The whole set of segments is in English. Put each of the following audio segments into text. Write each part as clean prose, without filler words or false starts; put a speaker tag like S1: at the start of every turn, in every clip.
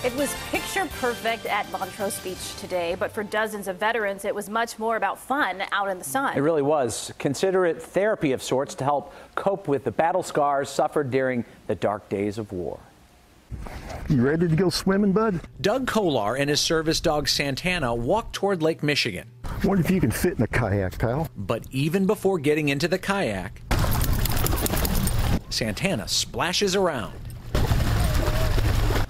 S1: It was picture perfect at Montrose Beach today, but for dozens of veterans, it was much more about fun out in the sun.
S2: It really was. Consider it therapy of sorts to help cope with the battle scars suffered during the dark days of war.
S3: You ready to go swimming, bud?
S4: Doug Kolar and his service dog Santana walked toward Lake Michigan.
S3: Wonder if you can fit in a kayak, pal.
S4: But even before getting into the kayak, Santana splashes around.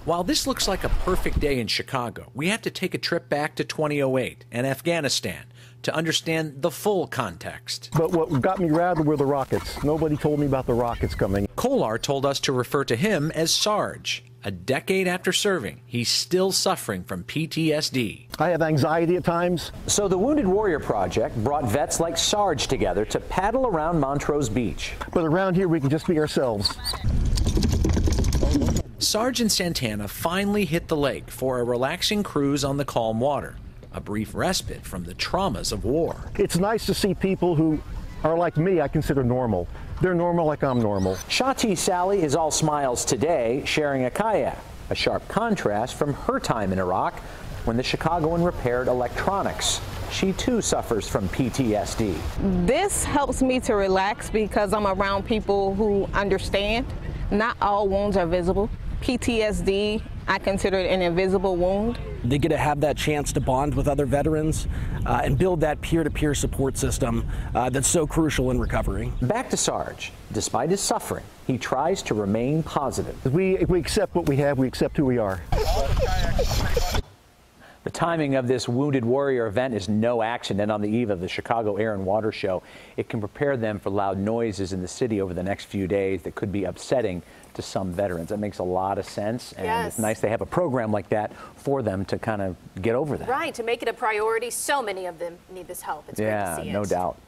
S4: While this looks like a perfect day in Chicago, we have to take a trip back to 2008 and Afghanistan to understand the full context.
S3: But what got me rattled were the rockets. Nobody told me about the rockets coming.
S4: Kolar told us to refer to him as Sarge. A decade after serving, he's still suffering from PTSD.
S3: I have anxiety at times.
S2: So the Wounded Warrior Project brought vets like Sarge together to paddle around Montrose Beach.
S3: But around here, we can just be ourselves.
S4: Sarge and Santana finally hit the lake for a relaxing cruise on the calm water, a brief respite from the traumas of war.
S3: It's nice to see people who are like me, I consider normal. They're normal like I'm normal.
S2: Shati Sally is all smiles today, sharing a kayak, a sharp contrast from her time in Iraq when the Chicagoan repaired electronics. She too suffers from PTSD.
S5: This helps me to relax because I'm around people who understand. Not all wounds are visible. PTSD, I consider it an invisible wound.
S6: They get to have that chance to bond with other veterans and build that peer-to-peer support system that's so crucial in recovery.
S2: Back to Sarge. Despite his suffering, he tries to remain positive.
S3: If we accept what we have, we accept who we are.
S2: The timing of this Wounded Warrior event is no accident. On the eve of the Chicago Air and Water Show, it can prepare them for loud noises in the city over the next few days that could be upsetting to some veterans. That makes a lot of sense, and It's nice they have a program like that for them to kind of get over that.
S1: Right, to make it a priority. So many of them need this help. It's great to see it.
S2: Yeah, no doubt.